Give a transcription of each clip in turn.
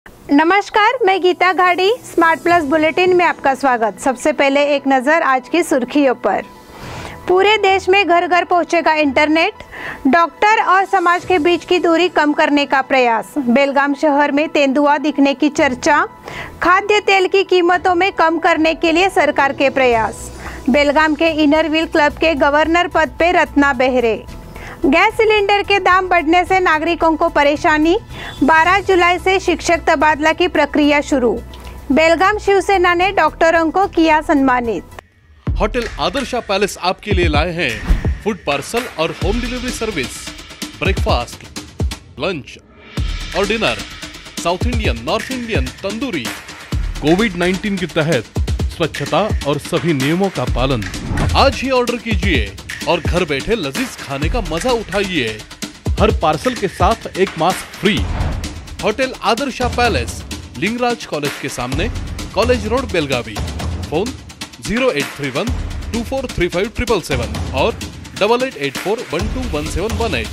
नमस्कार, मैं Gita घाड़ी। Smart plus bulletin में आपका स्वागत। सबसे पहले एक नज़र आज की सुर्खियों पर। पूरे देश में घर घर पहुंचेगा इंटरनेट। डॉक्टर और समाज के बीच की दूरी कम करने का प्रयास। बेलगाम शहर में तेंदुआ दिखने की चर्चा। खाद्य तेल की कीमतों में कम करने के लिए सरकार के प्रयास। बेलगाम के इनर व्हील क्लब के गवर्नर पद पे रत्ना बेहरे। गैस सिलेंडर के दाम बढ़ने से नागरिकों को परेशानी। 12 जुलाई से शिक्षक तबादला की प्रक्रिया शुरू। बेलगाम शिवसेना ने डॉक्टरों को किया सम्मानित। होटल आदर्शा पैलेस आपके लिए लाए हैं फूड पार्सल और home delivery service, breakfast, lunch और dinner, south Indian, north Indian, tandoori. कोविड-19 के तहत स्वच्छता और सभी नियमों का पालन। आज ही ऑर्डर कीजिए और घर बैठे लजीज खाने का मजा उठाइए। हर पार्सल के साथ एक mask free. Hotel Adarsha palace, Lingaraj college के सामने, कॉलेज रोड, बेलगावी। फोन 0831 243577 और 8884121718।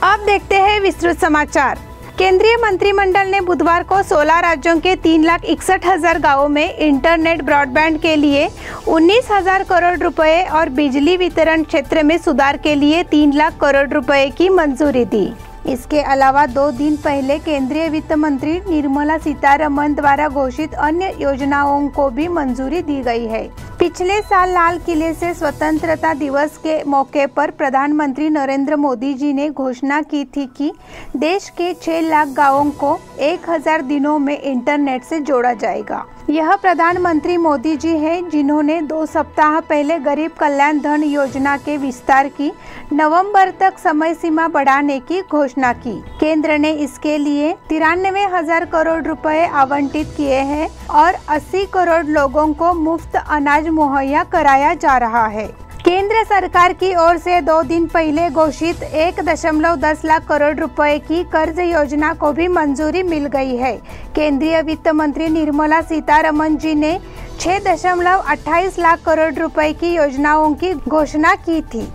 अब देखते हैं विस्तृत समाचार। केंद्रीय मंत्रिमंडल ने बुधवार को 16 राज्यों के 3,61,000 गांवों में इंटरनेट ब्रॉडबैंड के लिए 19,000 करोड़ रुपए और बिजली वितरण क्षेत्र में सुधार के लिए 3 लाख करोड़ रुपए की मंजूरी दी। इसके अलावा 2 दिन पहले केंद्रीय वित्त मंत्री निर्मला सीतारमण द्वारा घोषित अन्य योजनाओं को भी मंजूरी दी गई है। पिछले साल लाल किले से स्वतंत्रता दिवस के मौके पर प्रधानमंत्री नरेंद्र मोदी जी ने घोषणा की थी कि देश के 6 लाख गांवों को 1000 दिनों में इंटरनेट से जोड़ा जाएगा। यह प्रधानमंत्री मोदी जी हैं जिन्होंने 2 सप्ताह पहले गरीब कल्याण धन योजना के विस्तार की नवंबर तक समय सीमा बढ़ाने की घोषणा की। केंद्र ने इसके लिए 93,000 करोड़ रुपए आवंटित किए हैं और 80 करोड़ लोगों को मुफ्त अनाज मुहैया कराया जा रहा है। केंद्र सरकार की ओर से 2 दिन पहले घोषित 1.10 लाख करोड़ रुपए की कर्ज योजना को भी मंजूरी मिल गई है। केंद्रीय वित्त मंत्री निर्मला सीतारमण जी ने 6.28 लाख करोड़ रुपए की योजनाओं की घोषणा की थी।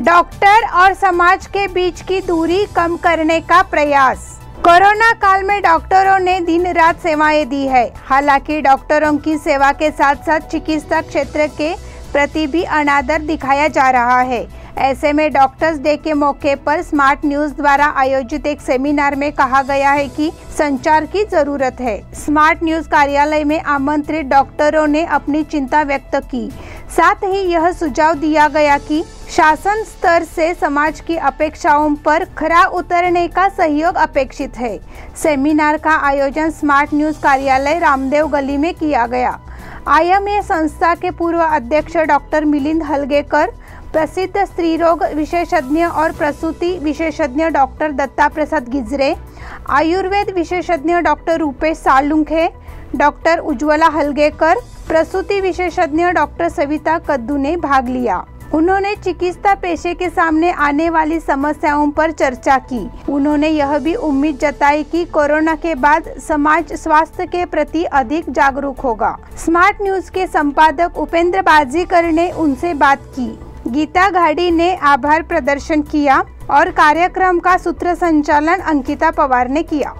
डॉक्टर और समाज के बीच की दूरी कम करने का प्रयास। कोरोना काल में डॉक्टरों ने दिन रात सेवाएं दी है। हालांकि डॉक्टरों की सेवा के साथ साथ चिकित्सा क्षेत्र के प्रति भी अनादर दिखाया जा रहा है। ऐसे में डॉक्टर्स डे के मौके पर स्मार्ट न्यूज द्वारा आयोजित एक सेमिनार में कहा गया है कि संचार की जरूरत है। स्मार्ट न्यूज कार्यालय में आमंत्रित डॉक्टरों ने अपनी चिंता व्यक्त की। साथ ही यह सुझाव दिया गया कि शासन स्तर से समाज की अपेक्षाओं पर खरा उतरने का सहयोग अपेक्षित है। सेमिनार का आयोजन स्मार्ट न्यूज कार्यालय रामदेव गली में किया गया। IMA संस्था के पूर्व अध्यक्ष डॉक्टर मिलिंद हलगेकर, प्रसिद्ध स्त्री रोग विशेषज्ञ और प्रसूति विशेषज्ञ डॉक्टर दत्ता प्रसाद गिजरे, आयुर्वेद विशेषज्ञ डॉक्टर रूपेश सालुंखे, डॉक्टर उज्ज्वला हलगेकर, प्रसूति विशेषज्ञ डॉक्टर सविता कद्दू ने भाग लिया। उन्होंने चिकित्सा पेशे के सामने आने वाली समस्याओं पर चर्चा की। उन्होंने यह भी उम्मीद जताई कि कोरोना के बाद समाज स्वास्थ्य के प्रति अधिक जागरूक होगा। स्मार्ट न्यूज के संपादक उपेंद्र बाजीकर ने उनसे बात की। गीता घाड़ी ने आभार प्रदर्शन किया और कार्यक्रम का सूत्र संचालन अंकिता पवार ने किया।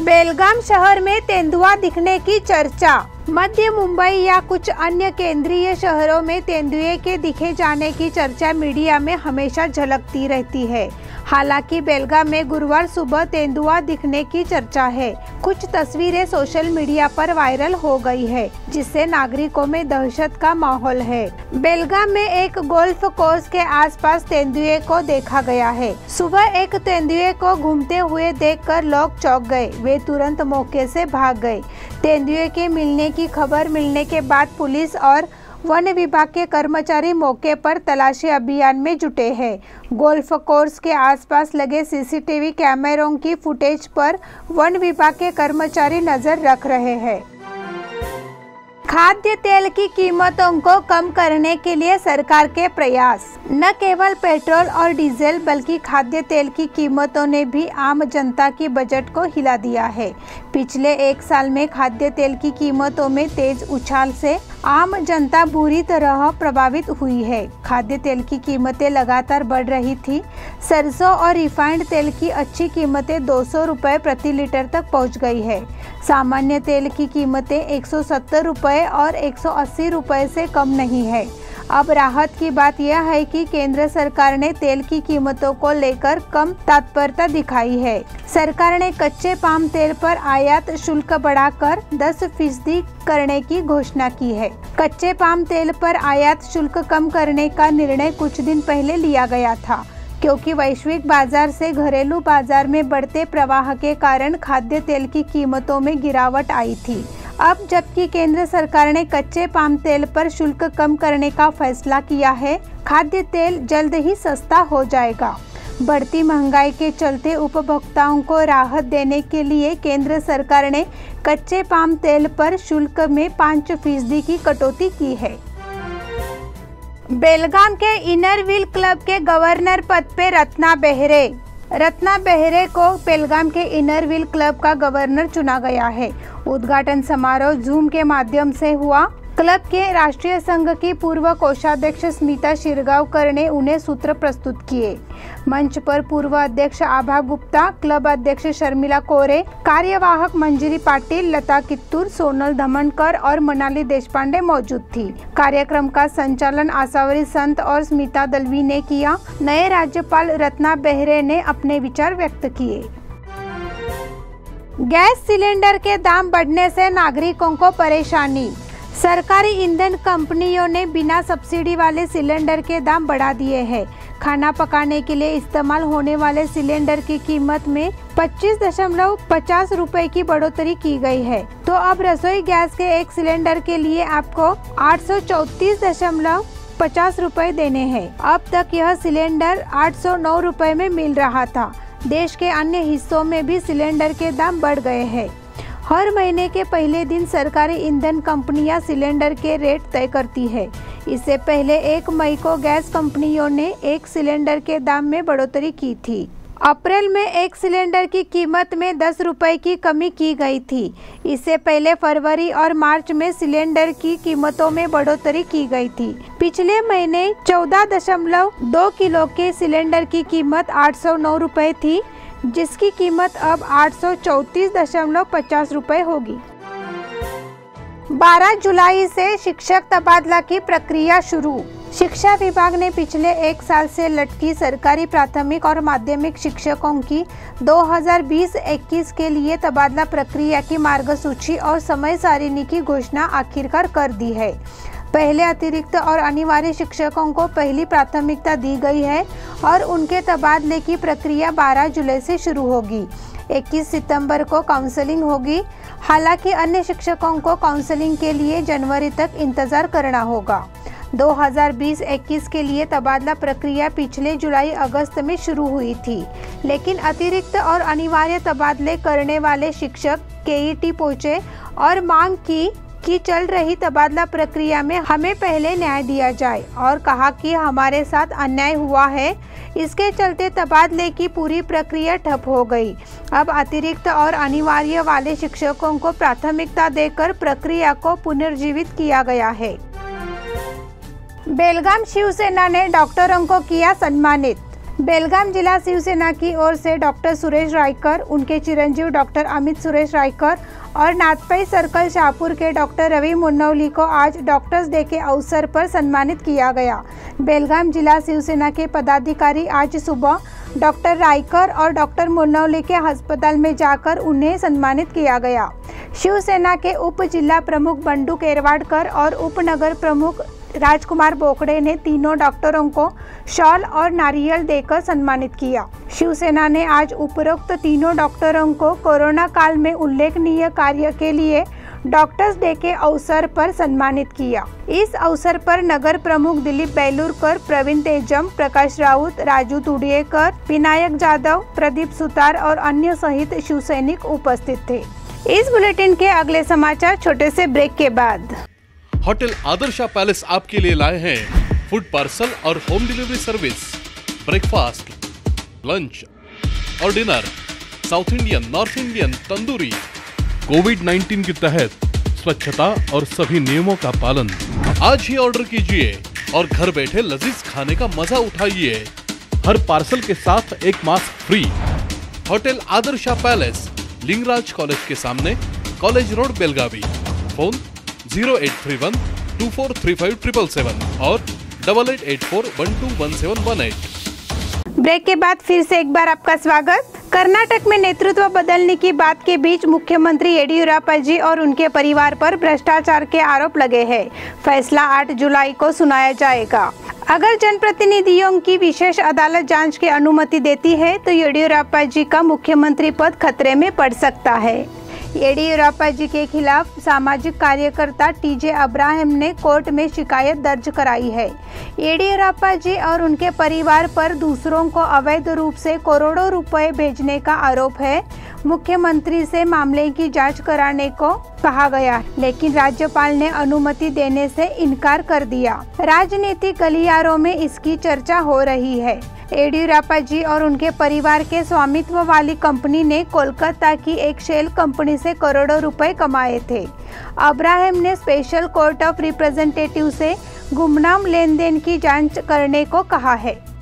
बेलगाम शहर में तेंदुआ दिखने की चर्चा। मध्य मुंबई या कुछ अन्य केंद्रीय शहरों में तेंदुए के दिखे जाने की चर्चा मीडिया में हमेशा झलकती रहती है। हालांकि बेलगाम में गुरुवार सुबह तेंदुआ दिखने की चर्चा है। कुछ तस्वीरें सोशल मीडिया पर वायरल हो गई है, जिससे नागरिकों में दहशत का माहौल है। बेलगाम में एक गोल्फ कोर्स के आसपास तेंदुए को देखा गया है। सुबह एक तेंदुए को घूमते हुए देखकर लोग चौंक गए। वे तुरंत मौके से भाग गए। तेंदुए के मिलने की खबर मिलने के बाद पुलिस और वन विभाग के कर्मचारी मौके पर तलाशी अभियान में जुटे हैं। गोल्फ कोर्स के आसपास लगे CCTV कैमरों की फुटेज पर वन विभाग के कर्मचारी नजर रख रहे हैं। खाद्य तेल की कीमतों को कम करने के लिए सरकार के प्रयास। न केवल पेट्रोल और डीजल बल्कि खाद्य तेल की कीमतों ने भी आम जनता की बजट को हिला दिया है। पिछले एक साल में खाद्य तेल की कीमतों में तेज उछाल से आम जनता बुरी तरह प्रभावित हुई है। खाद्य तेल की कीमतें लगातार बढ़ रही थी। सरसों और रिफाइंड तेल की अच्छी कीमतें 200 रुपये प्रति लीटर तक पहुंच गई है। सामान्य तेल की कीमतें 170 रुपये और 180 रुपये से कम नहीं है। अब राहत की बात यह है कि केंद्र सरकार ने तेल की कीमतों को लेकर कम तत्परता दिखाई है। सरकार ने कच्चे पाम तेल पर आयात शुल्क बढ़ाकर 10% करने की घोषणा की है। कच्चे पाम तेल पर आयात शुल्क कम करने का निर्णय कुछ दिन पहले लिया गया था, क्योंकि वैश्विक बाजार से घरेलू बाजार में बढ़ते प्रवाह के कारण खाद्य तेल की कीमतों में गिरावट आई थी। अब जबकि केंद्र सरकार ने कच्चे पाम तेल पर शुल्क कम करने का फैसला किया है, खाद्य तेल जल्द ही सस्ता हो जाएगा। बढ़ती महंगाई के चलते उपभोक्ताओं को राहत देने के लिए केंद्र सरकार ने कच्चे पाम तेल पर शुल्क में 5% की कटौती की है। बेलगाम के इनर व्हील क्लब के गवर्नर पद पे रत्ना बेहरे। रत्ना बेहरे को बेलगाम के इनर व्हील क्लब का गवर्नर चुना गया है। उद्घाटन समारोह जूम के माध्यम से हुआ। क्लब के राष्ट्रीय संघ की पूर्व कोषाध्यक्ष स्मिता शिरगांवकर ने उन्हें सूत्र प्रस्तुत किए। मंच पर पूर्व अध्यक्ष आभा गुप्ता, क्लब अध्यक्ष शर्मिला कोरे, कार्यवाहक मंजरी पाटिल, लता कित्तूर, सोनल धमनकर और मनाली देशपांडे मौजूद थी। कार्यक्रम का संचालन आसावरी संत और स्मिता दलवी ने किया। नए राज्यपाल रत्ना बेहरे ने अपने विचार व्यक्त किए। गैस सिलेंडर के दाम बढ़ने से नागरिकों को परेशानी। सरकारी ईंधन कंपनियों ने बिना सब्सिडी वाले सिलेंडर के दाम बढ़ा दिए हैं। खाना पकाने के लिए इस्तेमाल होने वाले सिलेंडर की कीमत में 25.50 रुपए की बढ़ोतरी की गई है। तो अब रसोई गैस के एक सिलेंडर के लिए आपको 834.50 रुपए देने हैं। अब तक यह सिलेंडर 809 रुपए में मिल रहा था। देश के अन्य हिस्सों में भी सिलेंडर के दाम बढ़ गए हैं। हर महीने के पहले दिन सरकारी ईंधन कंपनियां सिलेंडर के रेट तय करती है। इससे पहले 1 मई को गैस कंपनियों ने एक सिलेंडर के दाम में बढ़ोतरी की थी। अप्रैल में एक सिलेंडर की कीमत में 10 रुपए की कमी की गई थी। इससे पहले फरवरी और मार्च में सिलेंडर की कीमतों में बढ़ोतरी की गई थी। पिछले महीने 14.2 किलो के सिलेंडर की कीमत 809 रुपए थी, जिसकी कीमत अब 834.50 रुपए होगी। 12 जुलाई से शिक्षक तबादला की प्रक्रिया शुरू। शिक्षा विभाग ने पिछले एक साल से लटकी सरकारी प्राथमिक और माध्यमिक शिक्षकों की 2020-21 के लिए तबादला प्रक्रिया की मार्गसूची और समय सारिणी की घोषणा आखिरकार कर दी है। पहले अतिरिक्त और अनिवार्य शिक्षकों को पहली प्राथमिकता दी गई है और उनके तबादले की प्रक्रिया 12 जुलाई से शुरू होगी। 21 सितंबर को काउंसलिंग होगी। हालांकि अन्य शिक्षकों को काउंसलिंग के लिए जनवरी तक इंतजार करना होगा। 2020-21 के लिए तबादला प्रक्रिया पिछले जुलाई-अगस्त में शुरू हुई थी, लेकिन अतिरिक्त और अनिवार्य तबादले करने वाले शिक्षक केईटी पहुंचे और मांग की कि चल रही तबादला प्रक्रिया में हमें पहले न्याय दिया जाए और कहा कि हमारे साथ अन्याय हुआ है। इसके चलते तबादले की पूरी प्रक्रिया ठप हो गई। अब अतिरिक्त और अनिवार्य वाले शिक्षकों को प्राथमिकता देकर प्रक्रिया को पुनर्जीवित किया गया है। बेलगाम शिवसेना ने डॉक्टरों को किया सम्मानित। बेलगाम जिला शिवसेना की ओर से डॉक्टर सुरेश रायकर, उनके चिरंजीव डॉक्टर अमित सुरेश रायकर और नाथपई सर्कल शाहपुर के डॉक्टर रवि मुन्नवली को आज डॉक्टर्स डे के अवसर पर सम्मानित किया गया। बेलगाम जिला शिवसेना के पदाधिकारी आज सुबह डॉक्टर रायकर और डॉक्टर मुन्नवली के अस्पताल में जाकर उन्हें सम्मानित किया गया। शिवसेना के उप जिला प्रमुख बंडू केरवाडकर और उप नगर प्रमुख राजकुमार बोकड़े ने तीनों डॉक्टरों को शॉल और नारियल देकर सम्मानित किया। शिवसेना ने आज उपरोक्त तीनों डॉक्टरों को कोरोना काल में उल्लेखनीय कार्य के लिए डॉक्टर्स डे के अवसर पर सम्मानित किया। इस अवसर पर नगर प्रमुख दिलीप बेलूरकर, प्रवीण तेजम, प्रकाश राउत, राजू तुडियेकर, विनायक जाधव, प्रदीप सुतार और अन्य सहित शिवसैनिक उपस्थित थे। इस बुलेटिन के अगले समाचार छोटे से ब्रेक के बाद। होटल आदर्शा पैलेस आपके लिए लाए हैं फूड पार्सल और home delivery service, breakfast, lunch और dinner, south Indian, north Indian, tandoori. कोविड-19 के तहत स्वच्छता और सभी नियमों का पालन। आज ही ऑर्डर कीजिए और घर बैठे लजीज खाने का मजा उठाइए। हर पार्सल के साथ एक mask free. Hotel Adarsha palace, Lingaraj college के सामने, कॉलेज रोड, बेलगावी। फोन 0831 2435 777 और 8884121718। ब्रेक के बाद फिर से एक बार आपका स्वागत। कर्नाटक में नेतृत्व बदलने की बात के बीच मुख्यमंत्री येडियुरप्पा जी और उनके परिवार पर भ्रष्टाचार के आरोप लगे हैं। फैसला 8 जुलाई को सुनाया जाएगा। अगर जनप्रतिनिधियों की विशेष अदालत जांच की अनुमति देती है तो येडियुरप्पा जी का मुख्यमंत्री पद खतरे में पड़ सकता है। येडियुरप्पा जी के खिलाफ सामाजिक कार्यकर्ता टीजे अब्राहम ने कोर्ट में शिकायत दर्ज कराई है। येडियुरप्पा जी और उनके परिवार पर दूसरों को अवैध रूप से करोड़ों रुपए भेजने का आरोप है। मुख्यमंत्री से मामले की जांच कराने को कहा गया, लेकिन राज्यपाल ने अनुमति देने से इनकार कर दिया। राजनीतिक गलियारों में इसकी चर्चा हो रही है। येडियुरप्पा जी और उनके परिवार के स्वामित्व वाली कंपनी ने कोलकाता की एक शेल कंपनी से करोड़ों रुपए कमाए थे। अब्राहम ने स्पेशल कोर्ट ऑफ रिप्रेजेंटेटिव से गुमनाम लेन देन की जांच करने को कहा है।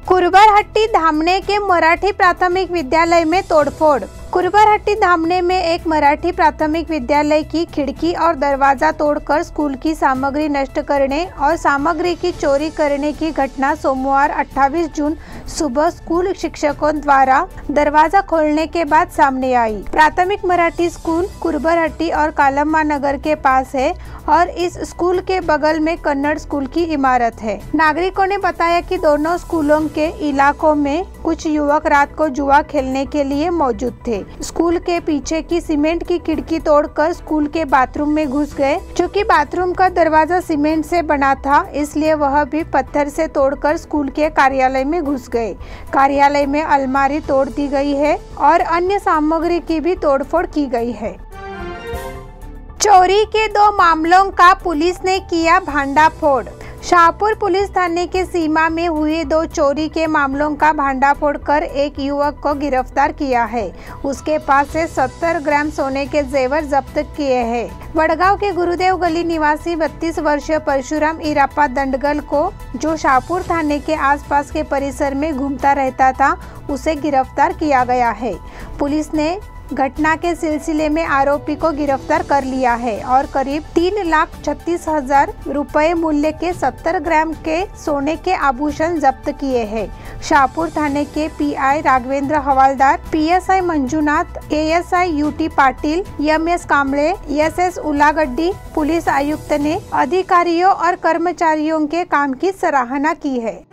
कुरबरहट्टी धामणे के मराठी प्राथमिक विद्यालय में तोड़फोड़। कुरबरहट्टी धामणे में एक मराठी प्राथमिक विद्यालय की खिड़की और दरवाजा तोड़कर स्कूल की सामग्री नष्ट करने और सामग्री की चोरी करने की घटना सोमवार 28 जून सुबह स्कूल शिक्षकों द्वारा दरवाजा खोलने के बाद सामने आई। प्राथमिक मराठी स्कूल कुरबरहट्टी और कालम्मा नगर के पास है और इस स्कूल के बगल में कन्नड़ स्कूल की इमारत है। नागरिकों ने बताया कि दोनों स्कूलों के इलाकों में कुछ युवक रात को जुआ खेलने के लिए मौजूद थे। स्कूल के पीछे की सीमेंट की खिड़की तोड़कर स्कूल के बाथरूम में घुस गए। चूँकि बाथरूम का दरवाजा सीमेंट से बना था, इसलिए वह भी पत्थर से तोड़कर स्कूल के कार्यालय में घुस गए। कार्यालय में अलमारी तोड़ दी गई है और अन्य सामग्री की भी तोड़फोड़ की गई है। चोरी के 2 मामलों का पुलिस ने किया भांडाफोड़। शाहपुर पुलिस थाने के सीमा में हुए 2 चोरी के मामलों का भांडाफोड़ कर एक युवक को गिरफ्तार किया है। उसके पास से 70 ग्राम सोने के जेवर जब्त किए हैं। वडगांव के गुरुदेव गली निवासी 32 वर्षीय परशुराम इरापा दंडगल को, जो शाहपुर थाने के आसपास के परिसर में घूमता रहता था, उसे गिरफ्तार किया गया है। पुलिस ने घटना के सिलसिले में आरोपी को गिरफ्तार कर लिया है और करीब 3,36,000 रुपए मूल्य के 70 ग्राम के सोने के आभूषण जब्त किए हैं। शाहपुर थाने के PI Raghavendra Havaldar, PSI Manjunath, ASI UT Patil, MS Kamble, SS Ulagaddi, police आयुक्त ने अधिकारियों और कर्मचारियों के काम की सराहना की है।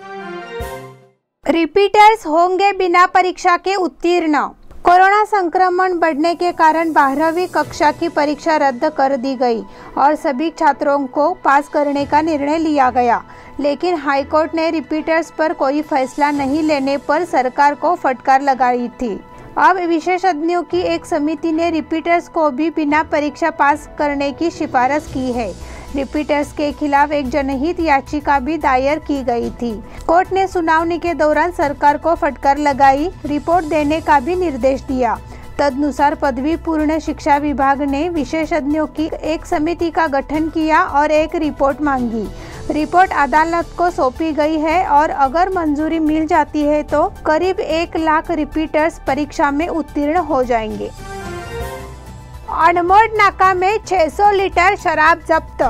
रिपीटर्स होंगे बिना परीक्षा के उत्तीर्ण। कोरोना संक्रमण बढ़ने के कारण 12वीं कक्षा की परीक्षा रद्द कर दी गई और सभी छात्रों को पास करने का निर्णय लिया गया, लेकिन हाईकोर्ट ने रिपीटर्स पर कोई फैसला नहीं लेने पर सरकार को फटकार लगाई थी। अब विशेषज्ञों की एक समिति ने रिपीटर्स को भी बिना परीक्षा पास करने की सिफारिश की है। रिपीटर्स के खिलाफ एक जनहित याचिका भी दायर की गई थी। कोर्ट ने सुनावनी के दौरान सरकार को फटकार लगाई, रिपोर्ट देने का भी निर्देश दिया। तदनुसार पदवी पूर्ण शिक्षा विभाग ने विशेषज्ञों की एक समिति का गठन किया और एक रिपोर्ट मांगी। रिपोर्ट अदालत को सौंपी गई है और अगर मंजूरी मिल जाती है तो करीब 1 लाख रिपीटर्स परीक्षा में उत्तीर्ण हो जाएंगे। अनमोड नाका में 600 लीटर शराब जब्त।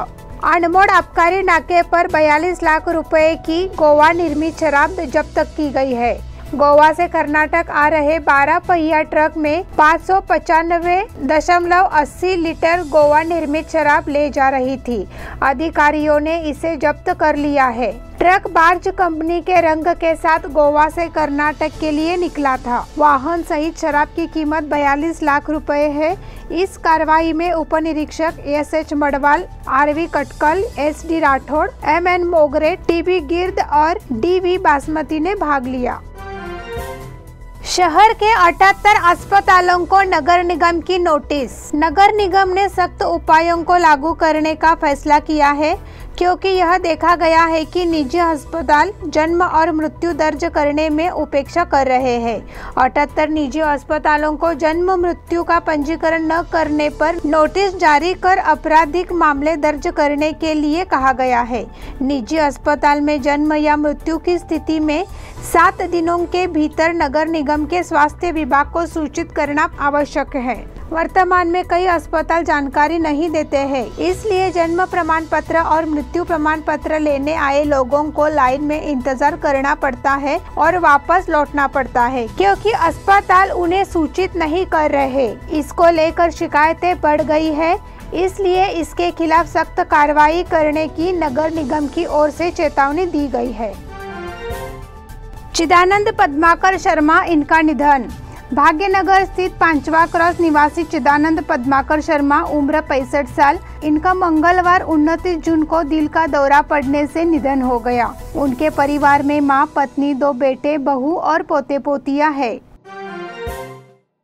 अनमोड आबकारी नाके पर 42 लाख रुपए की गोवा निर्मित शराब जब्त की गई है। गोवा से कर्नाटक आ रहे 12 पहिया ट्रक में 595.80 लीटर गोवा निर्मित शराब ले जा रही थी। अधिकारियों ने इसे जब्त कर लिया है। ट्रक बार्ज कंपनी के रंग के साथ गोवा से कर्नाटक के लिए निकला था। वाहन सहित शराब की कीमत 42 लाख रुपए है। इस कार्रवाई में उप निरीक्षक SH Madwal, RV Katkal, SD Rathod, MN Mogre, TB Gird और डीवी बासमती ने भाग लिया। शहर के 78 अस्पतालों को नगर निगम की नोटिस। नगर निगम ने सख्त उपायों को लागू करने का फैसला किया है क्योंकि यह देखा गया है कि निजी अस्पताल जन्म और मृत्यु दर्ज करने में उपेक्षा कर रहे हैं। 78 निजी अस्पतालों को जन्म मृत्यु का पंजीकरण न करने पर नोटिस जारी कर आपराधिक मामले दर्ज करने के लिए कहा गया है। निजी अस्पताल में जन्म या मृत्यु की स्थिति में 7 दिनों के भीतर नगर निगम के स्वास्थ्य विभाग को सूचित करना आवश्यक है। वर्तमान में कई अस्पताल जानकारी नहीं देते हैं, इसलिए जन्म प्रमाण पत्र और मृत्यु प्रमाण पत्र लेने आए लोगों को लाइन में इंतजार करना पड़ता है और वापस लौटना पड़ता है क्योंकि अस्पताल उन्हें सूचित नहीं कर रहे। इसको लेकर शिकायतें बढ़ गई है, इसलिए इसके खिलाफ सख्त कार्रवाई करने की नगर निगम की ओर से चेतावनी दी गई है। चिदानंद पद्माकर शर्मा, इनका निधन। भाग्यनगर स्थित 5वां क्रॉस निवासी चिदानंद पद्माकर शर्मा, उम्र 65 साल, इनका मंगलवार 29 जून को दिल का दौरा पड़ने से निधन हो गया। उनके परिवार में मां, पत्नी, 2 बेटे, बहू और पोते पोतियां हैं।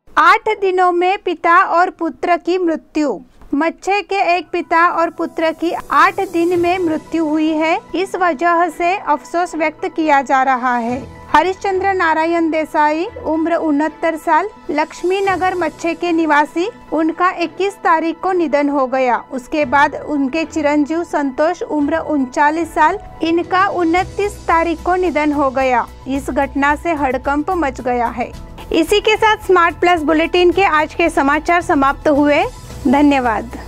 8 दिनों में पिता और पुत्र की मृत्यु। मच्छे के एक पिता और पुत्र की 8 दिन में मृत्यु हुई है। इस वजह से अफसोस व्यक्त किया जा रहा है। हरिश्चंद्र नारायण देसाई, उम्र 69 साल, लक्ष्मी नगर मच्छे के निवासी, उनका 21 तारीख को निधन हो गया। उसके बाद उनके चिरंजीव संतोष, उम्र 39 साल, इनका 29 तारीख को निधन हो गया। इस घटना से हड़कंप मच गया है। इसी के साथ स्मार्ट प्लस बुलेटिन के आज के समाचार समाप्त हुए। धन्यवाद।